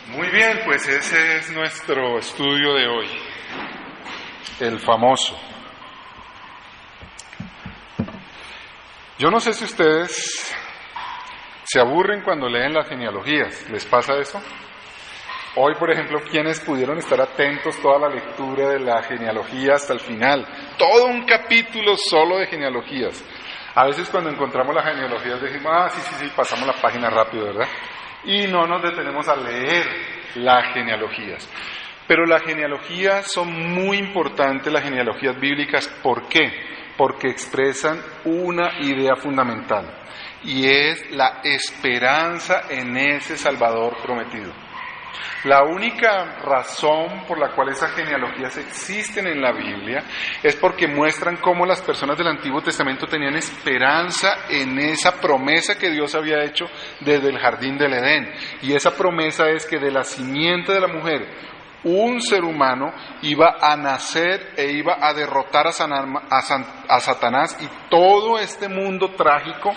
Muy bien, pues ese es nuestro estudio de hoy, el famoso. Yo no sé si ustedes se aburren cuando leen las genealogías, ¿les pasa eso? Hoy, por ejemplo, ¿quiénes pudieron estar atentos toda la lectura de la genealogía hasta el final? Todo un capítulo solo de genealogías. A veces cuando encontramos las genealogías decimos, sí, pasamos la página rápido, ¿verdad? Y no nos detenemos a leer las genealogías. Pero las genealogías son muy importantes, las genealogías bíblicas. ¿Por qué? Porque expresan una idea fundamental, y es la esperanza en ese Salvador prometido. La única razón por la cual esas genealogías existen en la Biblia es porque muestran cómo las personas del Antiguo Testamento tenían esperanza en esa promesa que Dios había hecho desde el jardín del Edén. Y esa promesa es que de la simiente de la mujer, un ser humano iba a nacer e iba a derrotar a Satanás, y todo este mundo trágico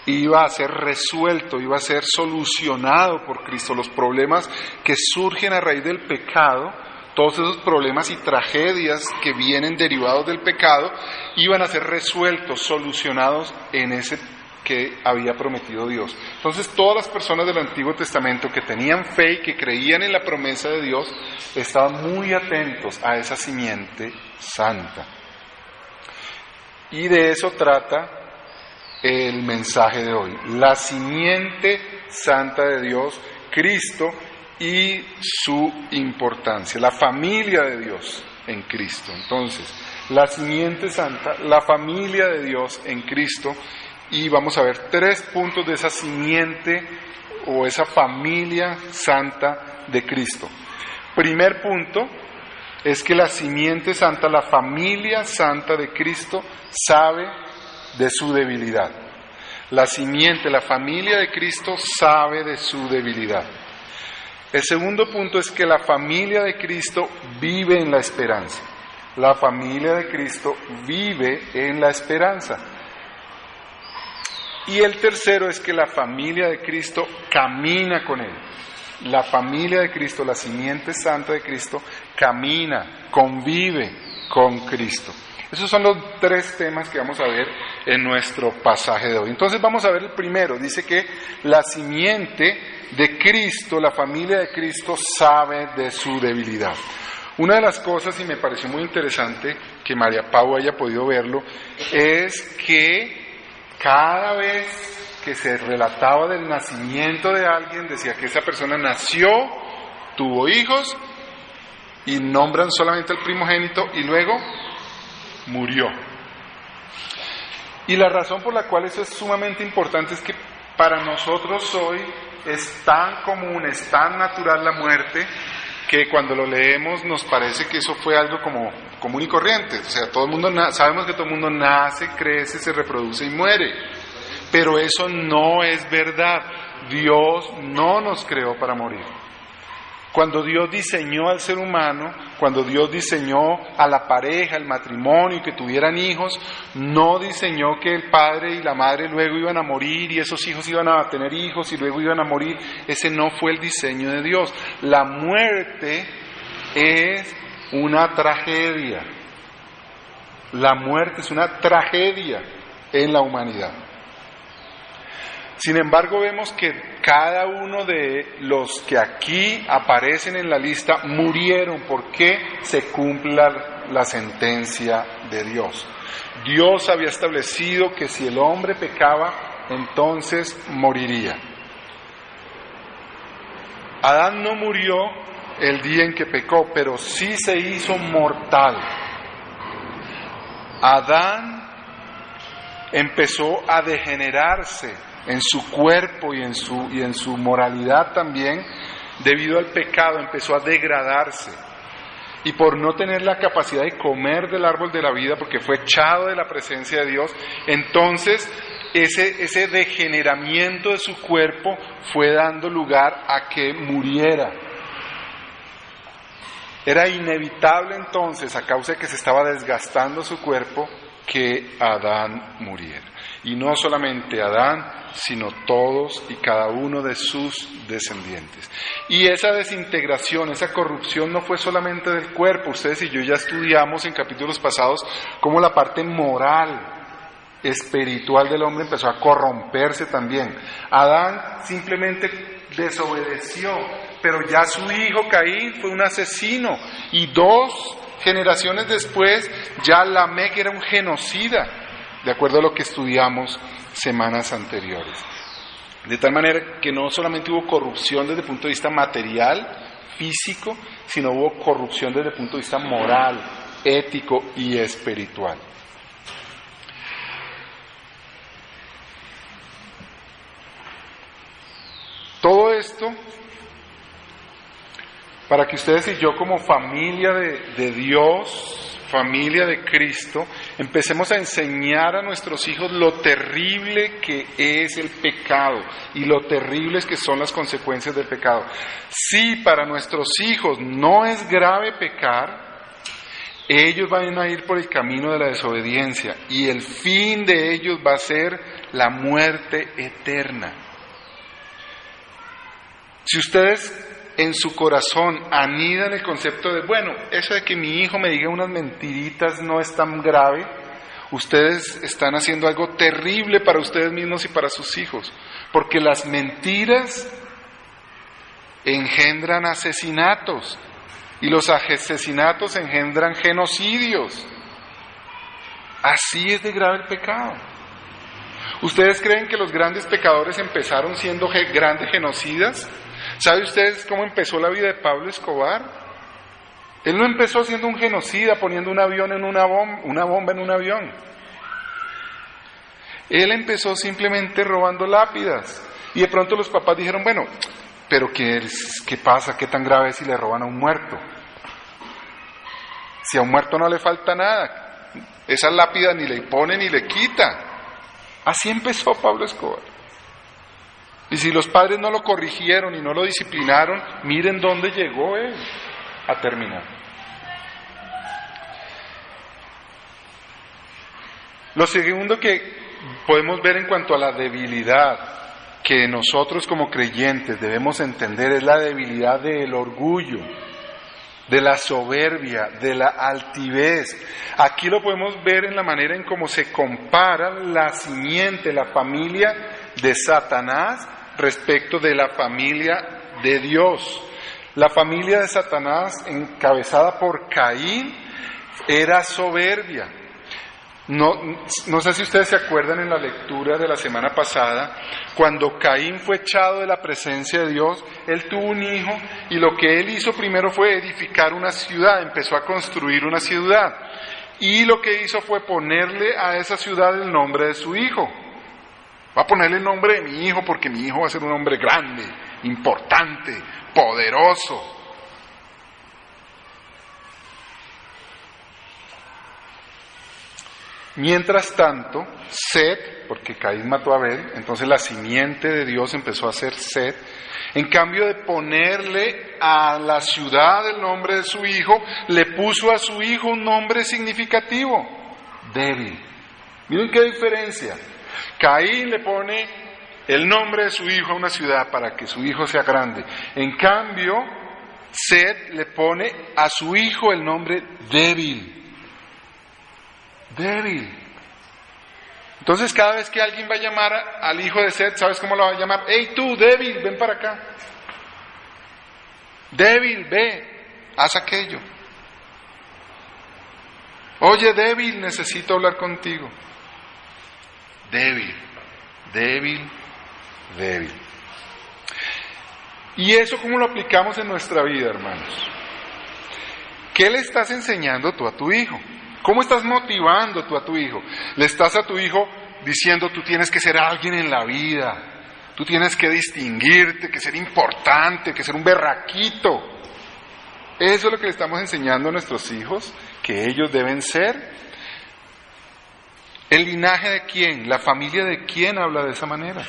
iba a ser resuelto, iba a ser solucionado por Cristo. Los problemas que surgen a raíz del pecado, todos esos problemas y tragedias que vienen derivados del pecado, iban a ser resueltos, solucionados en ese que había prometido Dios. Entonces, todas las personas del Antiguo Testamento que tenían fe y que creían en la promesa de Dios, estaban muy atentos a esa simiente santa. Y de eso trata el mensaje de hoy, la simiente santa de Dios, Cristo, y su importancia, la familia de Dios en Cristo. Entonces, la simiente santa, la familia de Dios en Cristo, y vamos a ver 3 puntos de esa simiente o esa familia santa de Cristo. Primer punto es que la simiente santa, la familia santa de Cristo, sabe de su debilidad. La simiente, la familia de Cristo sabe de su debilidad. El segundo punto es que la familia de Cristo vive en la esperanza. La familia de Cristo vive en la esperanza. Y el tercero es que la familia de Cristo camina con Él. La familia de Cristo, la simiente santa de Cristo, camina, convive con Cristo. Esos son los 3 temas que vamos a ver en nuestro pasaje de hoy. Entonces vamos a ver el primero. Dice que la simiente de Cristo, la familia de Cristo, sabe de su debilidad. Una de las cosas, y me pareció muy interesante que María Pau haya podido verlo, es que cada vez que se relataba del nacimiento de alguien, decía que esa persona nació, tuvo hijos, y nombran solamente al primogénito, y luego murió. Y la razón por la cual eso es sumamente importante es que para nosotros hoy es tan común, es tan natural la muerte, que cuando lo leemos nos parece que eso fue algo como común y corriente. O sea, todo el mundo sabemos que todo el mundo nace, crece, se reproduce y muere. Pero eso no es verdad. Dios no nos creó para morir. Cuando Dios diseñó al ser humano, cuando Dios diseñó a la pareja, el matrimonio, y que tuvieran hijos, no diseñó que el padre y la madre luego iban a morir y esos hijos iban a tener hijos y luego iban a morir. Ese no fue el diseño de Dios. La muerte es una tragedia. La muerte es una tragedia en la humanidad. Sin embargo, vemos que cada uno de los que aquí aparecen en la lista murieron porque se cumple la sentencia de Dios. Dios había establecido que si el hombre pecaba, entonces moriría. Adán no murió el día en que pecó, pero sí se hizo mortal. Adán empezó a degenerarse en su cuerpo y en su moralidad también, debido al pecado, empezó a degradarse. Y por no tener la capacidad de comer del árbol de la vida, porque fue echado de la presencia de Dios, entonces ese degeneramiento de su cuerpo fue dando lugar a que muriera. Era inevitable entonces, a causa de que se estaba desgastando su cuerpo, que Adán muriera. y no solamente Adán, sino todos y cada uno de sus descendientes. Y esa desintegración, esa corrupción no fue solamente del cuerpo. Ustedes y yo ya estudiamos en capítulos pasados cómo la parte moral, espiritual del hombre empezó a corromperse también. Adán simplemente desobedeció, pero ya su hijo Caín fue un asesino, y 2 generaciones después ya Lamec era un genocida, de acuerdo a lo que estudiamos semanas anteriores. De tal manera que no solamente hubo corrupción desde el punto de vista material, físico, sino hubo corrupción desde el punto de vista moral, ético y espiritual. Todo esto para que ustedes y yo como familia de Dios, familia de Cristo, empecemos a enseñar a nuestros hijos lo terrible que es el pecado y lo terribles que son las consecuencias del pecado. Si para nuestros hijos no es grave pecar, ellos van a ir por el camino de la desobediencia y el fin de ellos va a ser la muerte eterna. Si ustedes en su corazón anidan el concepto de, bueno, eso de que mi hijo me diga unas mentiritas no es tan grave, ustedes están haciendo algo terrible para ustedes mismos y para sus hijos, porque las mentiras engendran asesinatos y los asesinatos engendran genocidios. Así es de grave el pecado. ¿Ustedes creen que los grandes pecadores empezaron siendo grandes genocidas? ¿Sabe ustedes cómo empezó la vida de Pablo Escobar? Él no empezó siendo un genocida poniendo un avión en una bomba en un avión. Él empezó simplemente robando lápidas. Y de pronto los papás dijeron, bueno, pero ¿qué pasa? ¿Qué tan grave es si le roban a un muerto? Si a un muerto no le falta nada, esa lápida ni le pone ni le quita. Así empezó Pablo Escobar. Y si los padres no lo corrigieron y no lo disciplinaron, miren dónde llegó él a terminar. Lo segundo que podemos ver en cuanto a la debilidad que nosotros como creyentes debemos entender es la debilidad del orgullo, de la soberbia, de la altivez. Aquí lo podemos ver en la manera en cómo se compara la simiente, la familia de Satanás respecto de la familia de Dios. La familia de Satanás, encabezada por Caín, era soberbia. No sé si ustedes se acuerdan en la lectura de la semana pasada, cuando Caín fue echado de la presencia de Dios, él tuvo un hijo y lo que él hizo primero fue edificar una ciudad, empezó a construir una ciudad. Y lo que hizo fue ponerle a esa ciudad el nombre de su hijo. Va a ponerle el nombre de mi hijo porque mi hijo va a ser un hombre grande, importante, poderoso. Mientras tanto, Set, porque Caín mató a Abel, entonces la simiente de Dios empezó a ser Set. En cambio de ponerle a la ciudad el nombre de su hijo, le puso a su hijo un nombre significativo, Débil. Miren qué diferencia. Caín le pone el nombre de su hijo a una ciudad para que su hijo sea grande. En cambio, Set le pone a su hijo el nombre Débil. Débil. Entonces cada vez que alguien va a llamar al hijo de Set, ¿sabes cómo lo va a llamar? ¡Hey tú, débil, ven para acá! Débil, ve, haz aquello. Oye, débil, necesito hablar contigo. Débil, débil, débil. ¿Y eso cómo lo aplicamos en nuestra vida, hermanos? ¿Qué le estás enseñando tú a tu hijo? ¿Cómo estás motivando tú a tu hijo? ¿Le estás a tu hijo diciendo tú tienes que ser alguien en la vida, tú tienes que distinguirte, que ser importante, que ser un berraquito? ¿Eso es lo que le estamos enseñando a nuestros hijos, que ellos deben ser? ¿El linaje de quién? ¿La familia de quién habla de esa manera?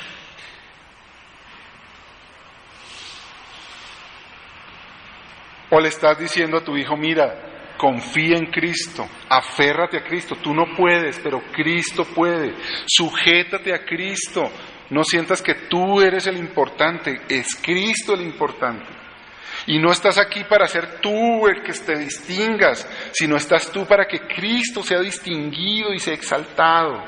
¿O le estás diciendo a tu hijo, mira, confía en Cristo, aférrate a Cristo. Tú no puedes, pero Cristo puede. Sujétate a Cristo. No sientas que tú eres el importante, es Cristo el importante. Y no estás aquí para ser tú el que te distingas, sino estás tú para que Cristo sea distinguido y sea exaltado.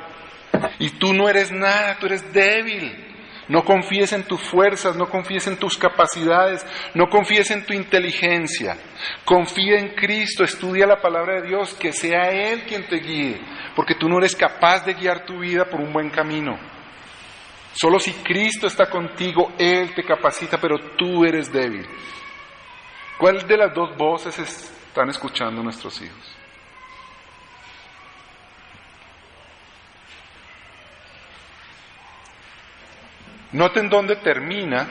Y tú no eres nada, tú eres débil. No confíes en tus fuerzas, no confíes en tus capacidades, no confíes en tu inteligencia. Confía en Cristo, estudia la palabra de Dios, que sea Él quien te guíe, porque tú no eres capaz de guiar tu vida por un buen camino. Solo si Cristo está contigo, Él te capacita, pero tú eres débil. ¿Cuál de las dos voces están escuchando nuestros hijos? Noten dónde termina,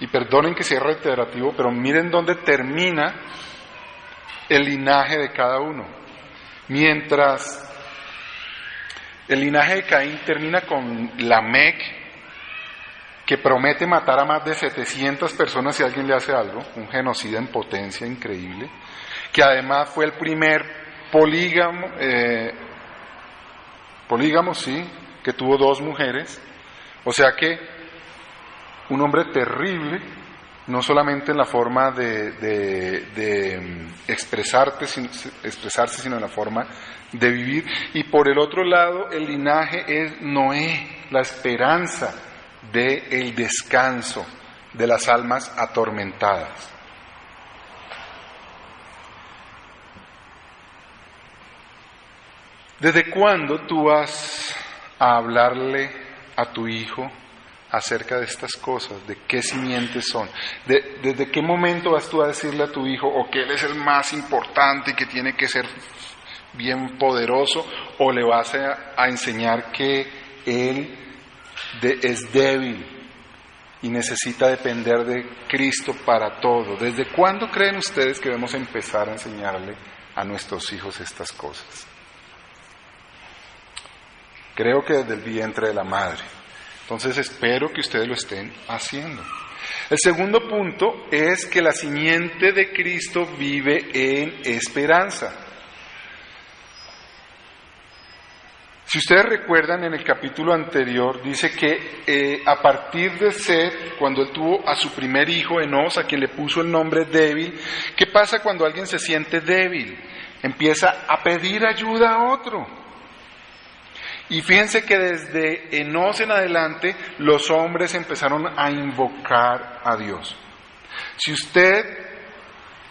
y perdonen que sea reiterativo, pero miren dónde termina el linaje de cada uno. Mientras el linaje de Caín termina con Lamec, que promete matar a más de 700 personas si alguien le hace algo, un genocida en potencia increíble, que además fue el primer polígamo, sí, que tuvo 2 mujeres, o sea que un hombre terrible, no solamente en la forma de expresarse, sino en la forma de vivir. Y por el otro lado, el linaje es Noé, la esperanza del descanso de las almas atormentadas. ¿Desde cuándo tú vas a hablarle a tu hijo acerca de estas cosas, de qué simientes son? ¿Desde qué momento vas tú a decirle a tu hijo o que él es el más importante y que tiene que ser bien poderoso, o le vas a enseñar que él es débil y necesita depender de Cristo para todo? ¿Desde cuándo creen ustedes que debemos empezar a enseñarle a nuestros hijos estas cosas? Creo que desde el vientre de la madre. Entonces espero que ustedes lo estén haciendo. El segundo punto es que la simiente de Cristo vive en esperanza. Si ustedes recuerdan, en el capítulo anterior dice que a partir de Set, cuando él tuvo a su primer hijo, Enos, a quien le puso el nombre débil, ¿qué pasa cuando alguien se siente débil? Empieza a pedir ayuda a otro. Y fíjense que desde Enos en adelante los hombres empezaron a invocar a Dios. Si usted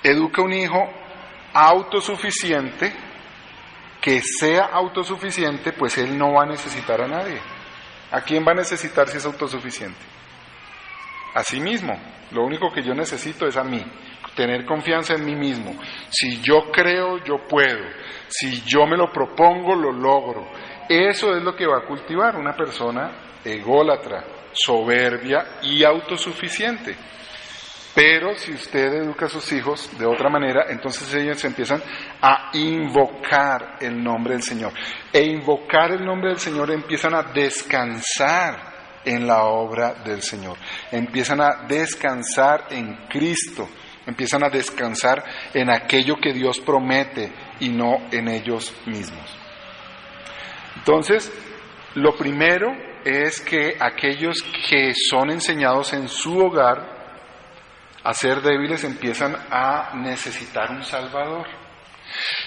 educa un hijo autosuficiente, que sea autosuficiente, pues él no va a necesitar a nadie. ¿A quién va a necesitar si es autosuficiente? A sí mismo. Lo único que yo necesito es a mí, tener confianza en mí mismo. Si yo creo, yo puedo. Si yo me lo propongo, lo logro. Eso es lo que va a cultivar una persona ególatra, soberbia y autosuficiente. Pero si usted educa a sus hijos de otra manera, entonces ellos empiezan a invocar el nombre del Señor. E invocar el nombre del Señor empiezan a descansar en la obra del Señor. Empiezan a descansar en Cristo. Empiezan a descansar en aquello que Dios promete y no en ellos mismos. Entonces, lo primero es que aquellos que son enseñados en su hogar a ser débiles empiezan a necesitar un Salvador.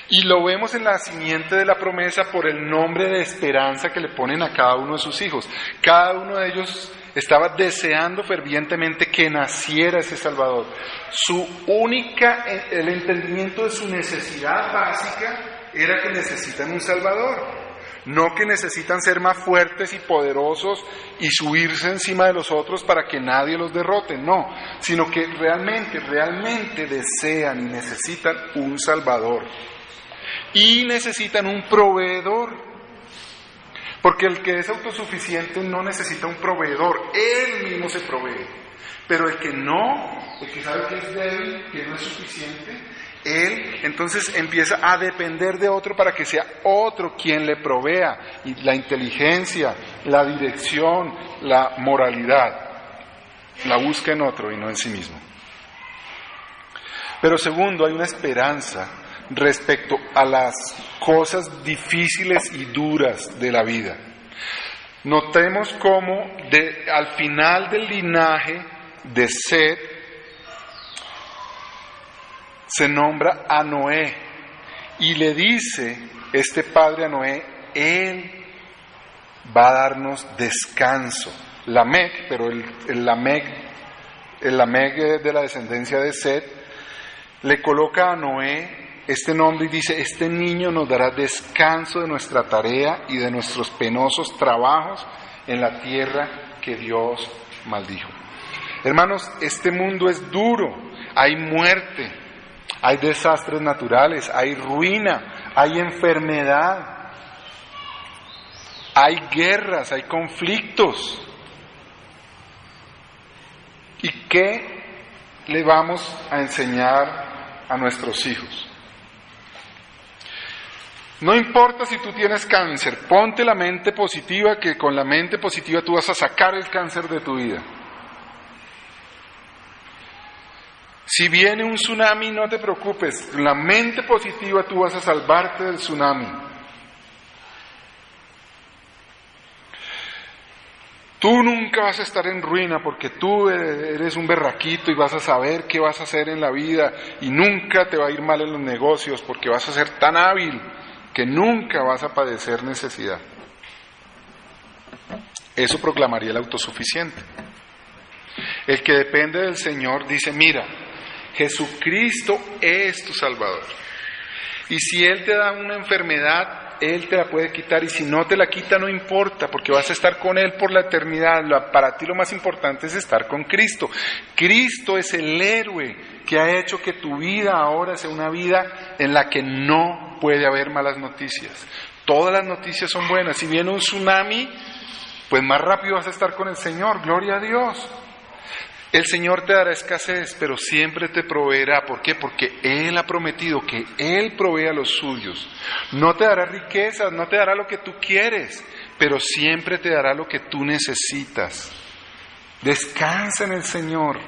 Y lo vemos en la simiente de la promesa por el nombre de esperanza que le ponen a cada uno de sus hijos. Cada uno de ellos estaba deseando fervientemente que naciera ese Salvador. El entendimiento de su necesidad básica era que necesitan un Salvador. No que necesitan ser más fuertes y poderosos y subirse encima de los otros para que nadie los derrote, no, sino que realmente desean y necesitan un Salvador. Y necesitan un proveedor, porque el que es autosuficiente no necesita un proveedor, él mismo se provee. Pero el que no, el que sabe que es débil, que no es suficiente, él entonces empieza a depender de otro para que sea otro quien le provea, y la inteligencia, la dirección, la moralidad, la busca en otro y no en sí mismo. Pero segundo, hay una esperanza respecto a las cosas difíciles y duras de la vida. Notemos cómo al final del linaje de Set se nombra a Noé y le dice este padre a Noé, él va a darnos descanso. Lamec, pero el Lamec de la descendencia de Set, le coloca a Noé este nombre y dice, este niño nos dará descanso de nuestra tarea y de nuestros penosos trabajos en la tierra que Dios maldijo. Hermanos, este mundo es duro, hay muerte, hay desastres naturales, hay ruina, hay enfermedad, hay guerras, hay conflictos. ¿Y qué le vamos a enseñar a nuestros hijos? No importa si tú tienes cáncer, ponte la mente positiva, que con la mente positiva tú vas a sacar el cáncer de tu vida. Si viene un tsunami, no te preocupes, con la mente positiva tú vas a salvarte del tsunami. Tú nunca vas a estar en ruina porque tú eres un berraquito y vas a saber qué vas a hacer en la vida y nunca te va a ir mal en los negocios porque vas a ser tan hábil que nunca vas a padecer necesidad. Eso proclamaría el autosuficiente. El que depende del Señor dice, mira, Jesucristo es tu Salvador. Y si Él te da una enfermedad, Él te la puede quitar, y si no te la quita no importa, porque vas a estar con Él por la eternidad. Para ti lo más importante es estar con Cristo. Cristo es el héroe que ha hecho que tu vida ahora sea una vida en la que no puede haber malas noticias. Todas las noticias son buenas. Si viene un tsunami, pues más rápido vas a estar con el Señor. Gloria a Dios. El Señor te dará escasez, pero siempre te proveerá. ¿Por qué? Porque Él ha prometido que Él provee a los suyos. No te dará riquezas, no te dará lo que tú quieres, pero siempre te dará lo que tú necesitas. Descansa en el Señor.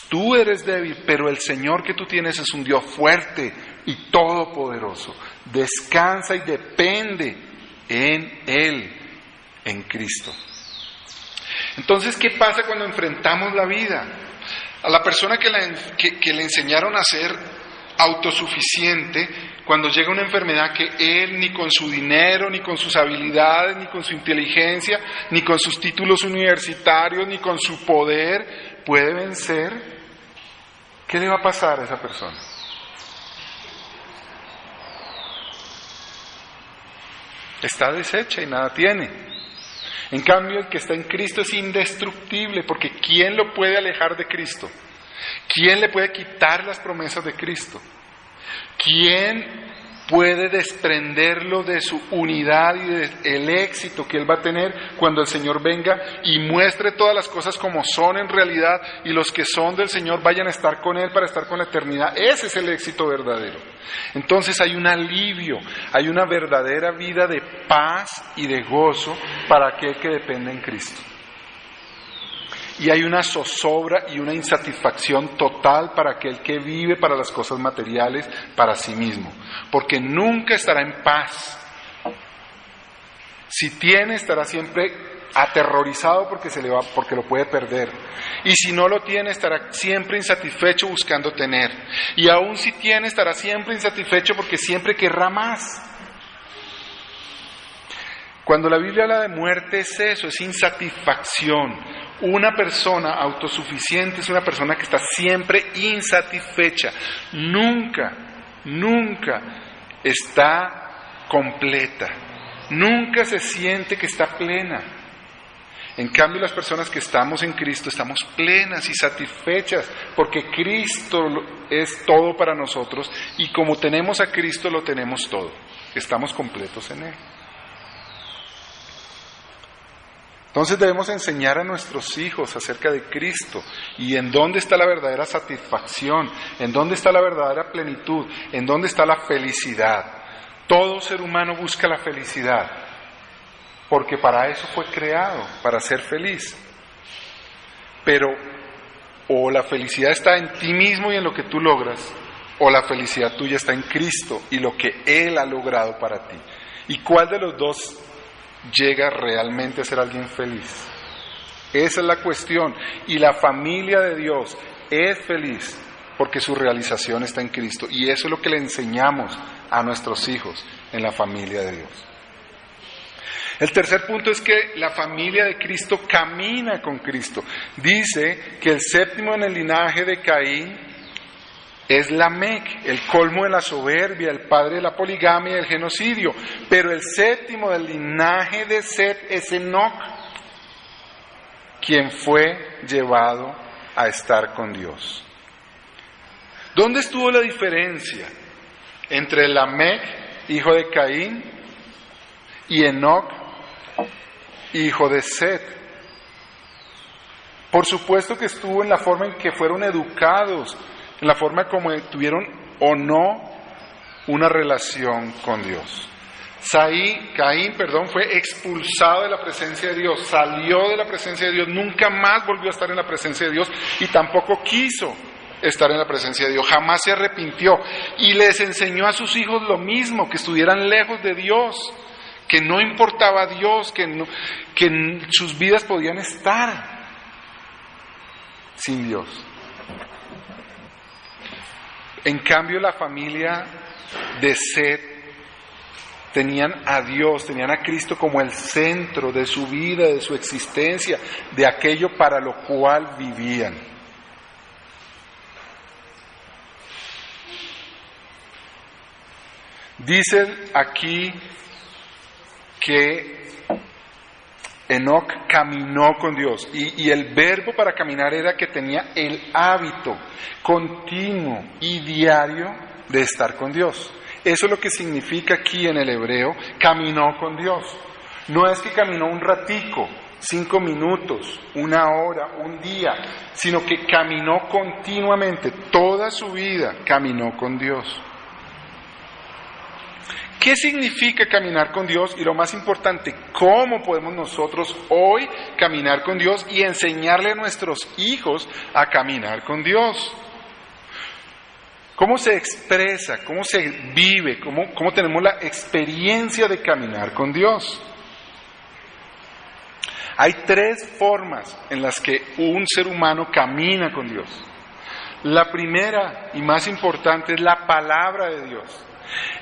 Tú eres débil, pero el Señor que tú tienes es un Dios fuerte y todopoderoso. Descansa y depende en Él, en Cristo. Entonces, ¿qué pasa cuando enfrentamos la vida? A la persona que le enseñaron a ser autosuficiente, cuando llega una enfermedad que él ni con su dinero, ni con sus habilidades, ni con su inteligencia, ni con sus títulos universitarios, ni con su poder puede vencer, ¿qué le va a pasar a esa persona? Está deshecha y nada tiene. En cambio, el que está en Cristo es indestructible, porque ¿quién lo puede alejar de Cristo? ¿Quién le puede quitar las promesas de Cristo? ¿Quién puede desprenderlo de su unidad y del éxito que él va a tener cuando el Señor venga y muestre todas las cosas como son en realidad, y los que son del Señor vayan a estar con Él para estar con la eternidad? Ese es el éxito verdadero. Entonces hay un alivio, hay una verdadera vida de paz y de gozo para aquel que depende en Cristo. Y hay una zozobra y una insatisfacción total para aquel que vive para las cosas materiales, para sí mismo, porque nunca estará en paz. Si tiene, estará siempre aterrorizado porque lo puede perder, y si no lo tiene, estará siempre insatisfecho buscando tener, y aún si tiene, estará siempre insatisfecho porque siempre querrá más. Cuando la Biblia habla de muerte es eso, es insatisfacción. Una persona autosuficiente es una persona que está siempre insatisfecha, nunca está completa, nunca se siente que está plena. En cambio, las personas que estamos en Cristo estamos plenas y satisfechas, porque Cristo es todo para nosotros, y como tenemos a Cristo lo tenemos todo, estamos completos en Él. Entonces debemos enseñar a nuestros hijos acerca de Cristo y en dónde está la verdadera satisfacción, en dónde está la verdadera plenitud, en dónde está la felicidad. Todo ser humano busca la felicidad, porque para eso fue creado, para ser feliz. Pero o la felicidad está en ti mismo y en lo que tú logras, ¿O la felicidad tuya está en Cristo y lo que Él ha logrado para ti? ¿Y cuál de los dos llega realmente a ser alguien feliz? Esa es la cuestión. Y la familia de Dios es feliz porque su realización está en Cristo. Y eso es lo que le enseñamos a nuestros hijos en la familia de Dios. El tercer punto es que la familia de Cristo camina con Cristo. Dice que el séptimo en el linaje de Caín es Lamec, el colmo de la soberbia, el padre de la poligamia y el genocidio. Pero el séptimo del linaje de Set es Enoc, quien fue llevado a estar con Dios. ¿Dónde estuvo la diferencia entre Lamec, hijo de Caín, y Enoc, hijo de Set? Por supuesto que estuvo en la forma en que fueron educados, en la forma como tuvieron o no una relación con Dios. Caín, fue expulsado de la presencia de Dios, salió de la presencia de Dios, nunca más volvió a estar en la presencia de Dios y tampoco quiso estar en la presencia de Dios, jamás se arrepintió y les enseñó a sus hijos lo mismo, que estuvieran lejos de Dios, que no importaba a Dios, que en sus vidas podían estar sin Dios. En cambio, la familia de Set tenían a Dios, tenían a Cristo como el centro de su vida, de su existencia, de aquello para lo cual vivían. Dice aquí que Enoc caminó con Dios y el verbo para caminar era que tenía el hábito continuo y diario de estar con Dios. Eso es lo que significa aquí en el hebreo, caminó con Dios. No es que caminó un ratico, 5 minutos, 1 hora, un día, sino que caminó continuamente, toda su vida caminó con Dios. ¿Qué significa caminar con Dios? Y lo más importante, ¿cómo podemos nosotros hoy caminar con Dios y enseñarle a nuestros hijos a caminar con Dios? ¿Cómo se expresa? ¿Cómo se vive? ¿Cómo tenemos la experiencia de caminar con Dios? Hay 3 formas en las que un ser humano camina con Dios. La primera y más importante es la palabra de Dios.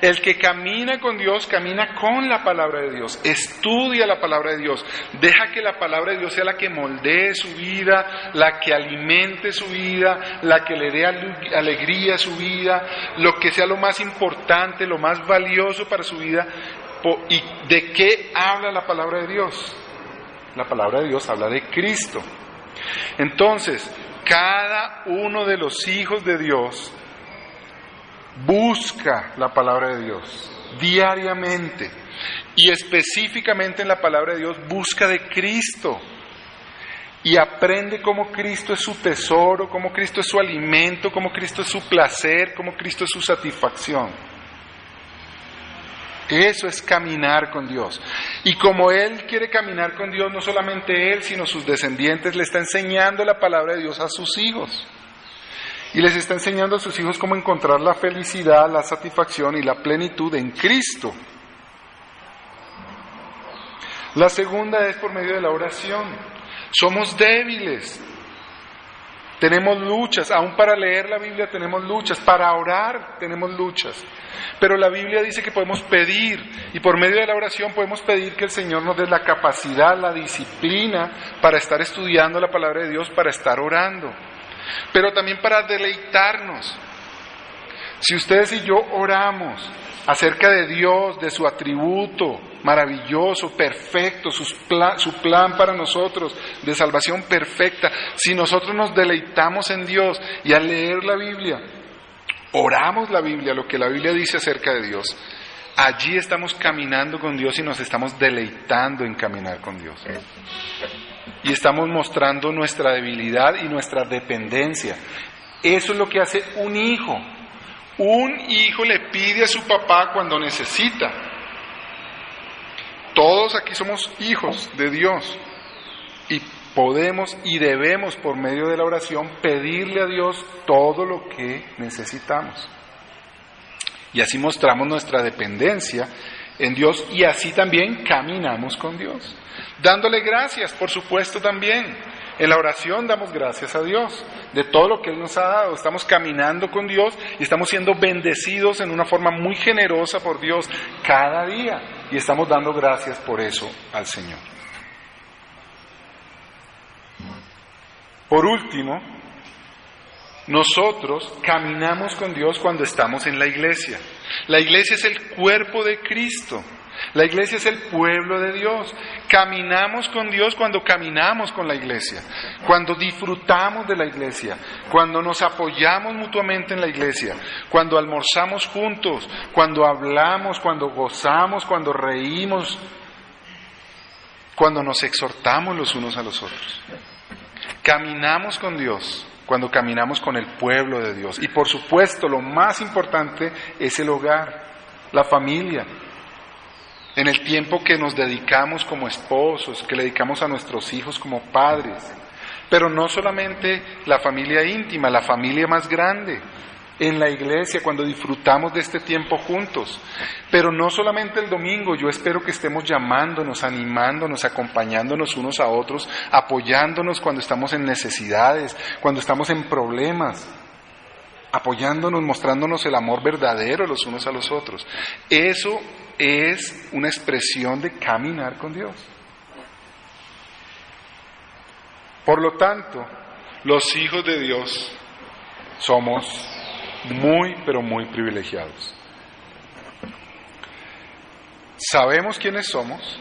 El que camina con Dios, camina con la palabra de Dios, estudia la palabra de Dios, deja que la palabra de Dios sea la que moldee su vida, la que alimente su vida, la que le dé alegría a su vida, lo que sea lo más importante, lo más valioso para su vida. ¿Y de qué habla la palabra de Dios? La palabra de Dios habla de Cristo. Entonces, cada uno de los hijos de Dios busca la palabra de Dios diariamente y específicamente en la palabra de Dios busca de Cristo y aprende cómo Cristo es su tesoro, cómo Cristo es su alimento, cómo Cristo es su placer, cómo Cristo es su satisfacción. Eso es caminar con Dios. Y como Él quiere caminar con Dios, no solamente Él, sino sus descendientes, le está enseñando la palabra de Dios a sus hijos. Y les está enseñando a sus hijos cómo encontrar la felicidad, la satisfacción y la plenitud en Cristo. La segunda es por medio de la oración. Somos débiles, tenemos luchas, aún para leer la Biblia tenemos luchas, para orar tenemos luchas. Pero la Biblia dice que podemos pedir, y por medio de la oración podemos pedir que el Señor nos dé la capacidad, la disciplina para estar estudiando la palabra de Dios, para estar orando. Pero también para deleitarnos. Si ustedes y yo oramos acerca de Dios, de su atributo maravilloso, perfecto, su plan para nosotros de salvación perfecta, si nosotros nos deleitamos en Dios y al leer la Biblia, oramos la Biblia, lo que la Biblia dice acerca de Dios, allí estamos caminando con Dios y nos estamos deleitando en caminar con Dios. Y estamos mostrando nuestra debilidad y nuestra dependencia. Eso es lo que hace un hijo. Un hijo le pide a su papá cuando necesita. Todos aquí somos hijos de Dios. Y podemos y debemos, por medio de la oración, pedirle a Dios todo lo que necesitamos. Y así mostramos nuestra dependencia en Dios y así también caminamos con Dios. Dándole gracias, por supuesto, también. En la oración damos gracias a Dios de todo lo que Él nos ha dado. Estamos caminando con Dios y estamos siendo bendecidos en una forma muy generosa por Dios cada día. Y estamos dando gracias por eso al Señor. Por último, nosotros caminamos con Dios cuando estamos en la iglesia. La iglesia es el cuerpo de Cristo. La iglesia es el pueblo de Dios. Caminamos con Dios cuando caminamos con la iglesia, cuando disfrutamos de la iglesia, cuando nos apoyamos mutuamente en la iglesia, cuando almorzamos juntos, cuando hablamos, cuando gozamos, cuando reímos, cuando nos exhortamos los unos a los otros. Caminamos con Dios cuando caminamos con el pueblo de Dios. Y por supuesto, lo más importante es el hogar, la familia. En el tiempo que nos dedicamos como esposos, que le dedicamos a nuestros hijos como padres. Pero no solamente la familia íntima, la familia más grande. En la iglesia, cuando disfrutamos de este tiempo juntos. Pero no solamente el domingo, yo espero que estemos llamándonos, animándonos, acompañándonos unos a otros, apoyándonos cuando estamos en necesidades, cuando estamos en problemas, apoyándonos, mostrándonos el amor verdadero los unos a los otros. Eso es una expresión de caminar con Dios. Por lo tanto, los hijos de Dios somos muy, pero muy privilegiados. Sabemos quiénes somos,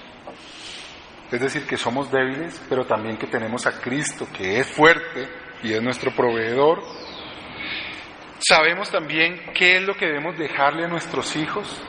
es decir, que somos débiles, pero también que tenemos a Cristo, que es fuerte y es nuestro proveedor. Sabemos también qué es lo que debemos dejarle a nuestros hijos.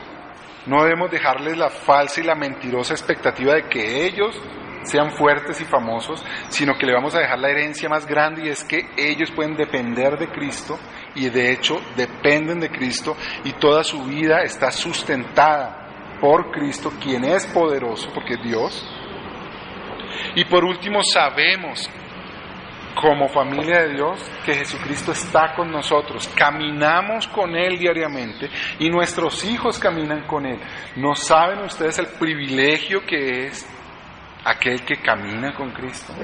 No debemos dejarles la falsa y la mentirosa expectativa de que ellos sean fuertes y famosos, sino que le vamos a dejar la herencia más grande, y es que ellos pueden depender de Cristo, y de hecho dependen de Cristo, y toda su vida está sustentada por Cristo, quien es poderoso, porque es Dios. Y por último, sabemos como familia de Dios que Jesucristo está con nosotros, caminamos con Él diariamente y nuestros hijos caminan con Él. ¿No saben ustedes el privilegio que es aquel que camina con Cristo?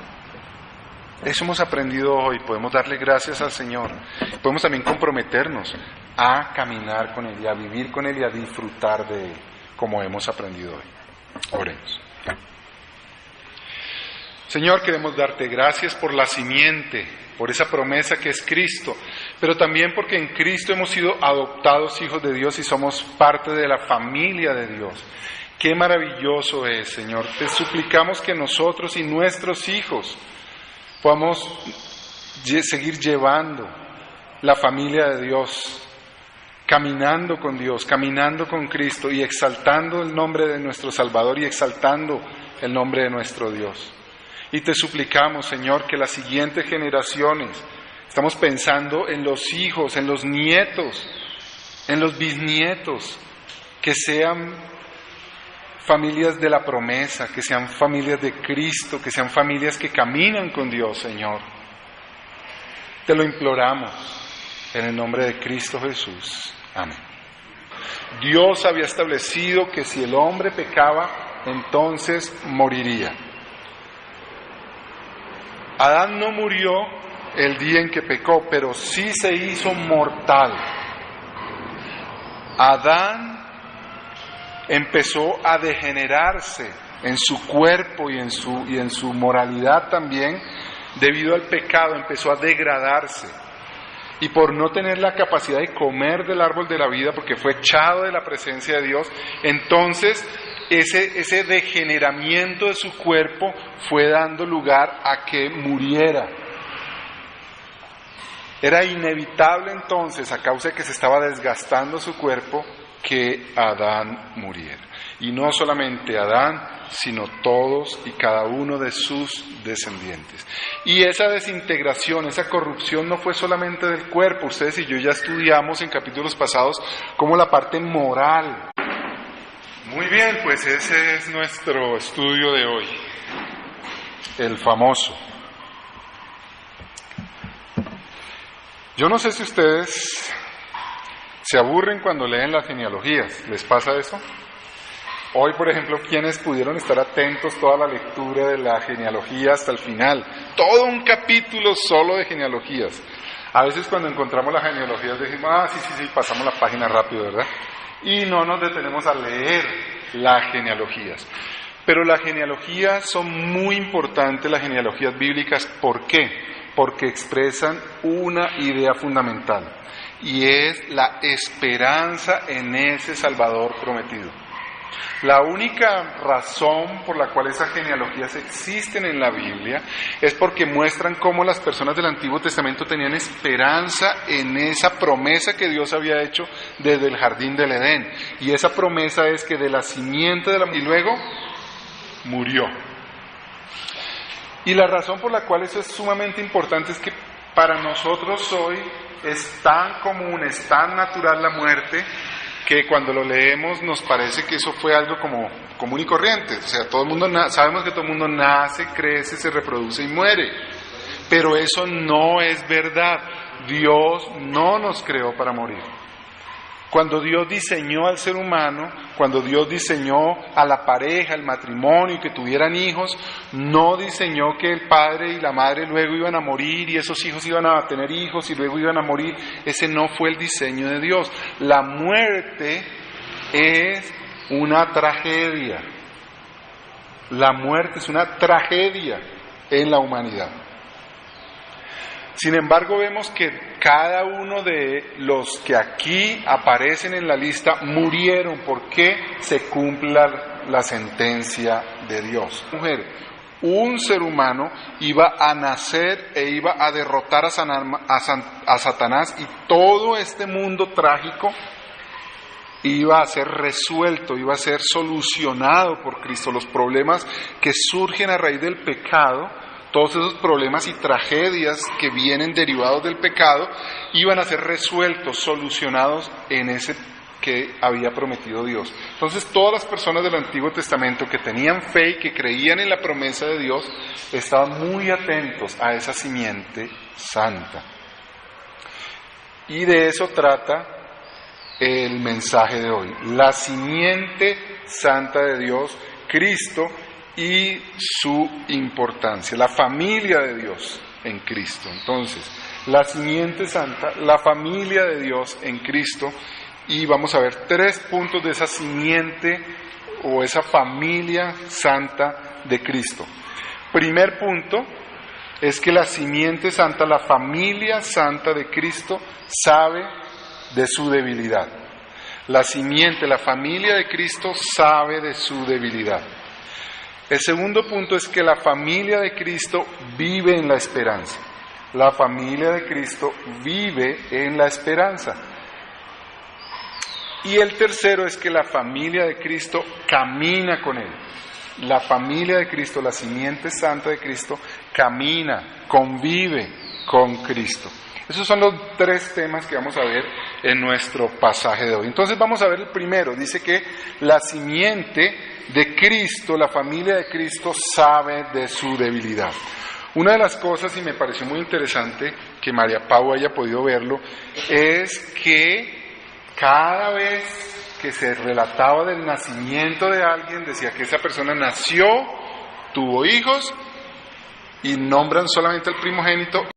Eso hemos aprendido hoy, podemos darle gracias al Señor, podemos también comprometernos a caminar con Él y a vivir con Él y a disfrutar de Él, como hemos aprendido hoy. Oremos. Señor, queremos darte gracias por la simiente, por esa promesa que es Cristo, pero también porque en Cristo hemos sido adoptados hijos de Dios y somos parte de la familia de Dios. Qué maravilloso es, Señor. Te suplicamos que nosotros y nuestros hijos podamos seguir llevando la familia de Dios, caminando con Dios, caminando con Cristo y exaltando el nombre de nuestro Salvador y exaltando el nombre de nuestro Dios. Y te suplicamos, Señor, que las siguientes generaciones, estamos pensando en los hijos, en los nietos, en los bisnietos, que sean familias de la promesa, que sean familias de Cristo, que sean familias que caminan con Dios, Señor. Te lo imploramos en el nombre de Cristo Jesús. Amén. Dios había establecido que si el hombre pecaba, entonces moriría. Adán no murió el día en que pecó, pero sí se hizo mortal. Adán empezó a degenerarse en su cuerpo y en su moralidad también, debido al pecado, empezó a degradarse. Y por no tener la capacidad de comer del árbol de la vida, porque fue echado de la presencia de Dios, entonces ese degeneramiento de su cuerpo fue dando lugar a que muriera. Era inevitable entonces, a causa de que se estaba desgastando su cuerpo, que Adán muriera. Y no solamente Adán, sino todos y cada uno de sus descendientes. Y esa desintegración, esa corrupción no fue solamente del cuerpo. Ustedes y yo ya estudiamos en capítulos pasados cómo la parte moral. Muy bien, pues ese es nuestro estudio de hoy, el famoso. Yo no sé si ustedes Se aburren cuando leen las genealogías, ¿les pasa eso? Hoy, por ejemplo, ¿quiénes pudieron estar atentos toda la lectura de la genealogía hasta el final? Todo un capítulo solo de genealogías. A veces cuando encontramos las genealogías decimos, sí, pasamos la página rápido, ¿verdad? Y no nos detenemos a leer las genealogías. Pero las genealogías son muy importantes, las genealogías bíblicas. ¿Por qué? Porque expresan una idea fundamental, y es la esperanza en ese Salvador prometido. La única razón por la cual esas genealogías existen en la Biblia es porque muestran cómo las personas del Antiguo Testamento tenían esperanza en esa promesa que Dios había hecho desde el jardín del Edén. Y esa promesa es que de la simiente de y luego murió. Y la razón por la cual eso es sumamente importante es que para nosotros hoy es tan común, es tan natural la muerte, que cuando lo leemos nos parece que eso fue algo como común y corriente. O sea, todo el mundo sabemos que todo el mundo nace, crece, se reproduce y muere. Pero eso no es verdad. Dios no nos creó para morir. Cuando Dios diseñó al ser humano, cuando Dios diseñó a la pareja, el matrimonio, y que tuvieran hijos, no diseñó que el padre y la madre luego iban a morir y esos hijos iban a tener hijos y luego iban a morir. Ese no fue el diseño de Dios. La muerte es una tragedia. La muerte es una tragedia en la humanidad. Sin embargo, vemos que cada uno de los que aquí aparecen en la lista murieron porque se cumple la sentencia de Dios. Mujer, un ser humano iba a nacer e iba a derrotar a Satanás, y todo este mundo trágico iba a ser resuelto, iba a ser solucionado por Cristo. Los problemas que surgen a raíz del pecado, todos esos problemas y tragedias que vienen derivados del pecado, iban a ser resueltos, solucionados en ese que había prometido Dios. Entonces, todas las personas del Antiguo Testamento que tenían fe y que creían en la promesa de Dios, estaban muy atentos a esa simiente santa. Y de eso trata el mensaje de hoy. La simiente santa de Dios, Cristo, y su importancia, la familia de Dios en Cristo. Entonces, la simiente santa, la familia de Dios en Cristo, y vamos a ver 3 puntos de esa simiente o esa familia santa de Cristo. Primer punto es que la simiente santa, la familia santa de Cristo, sabe de su debilidad. La simiente, la familia de Cristo sabe de su debilidad. El segundo punto es que la familia de Cristo vive en la esperanza. La familia de Cristo vive en la esperanza. Y el tercero es que la familia de Cristo camina con Él. La familia de Cristo, la simiente santa de Cristo, camina, convive con Cristo. Esos son los 3 temas que vamos a ver en nuestro pasaje de hoy. Entonces vamos a ver el primero. Dice que la simiente de Cristo, la familia de Cristo, sabe de su debilidad. Una de las cosas, y me pareció muy interesante que María Pau haya podido verlo, es que cada vez que se relataba del nacimiento de alguien, decía que esa persona nació, tuvo hijos, y nombran solamente al primogénito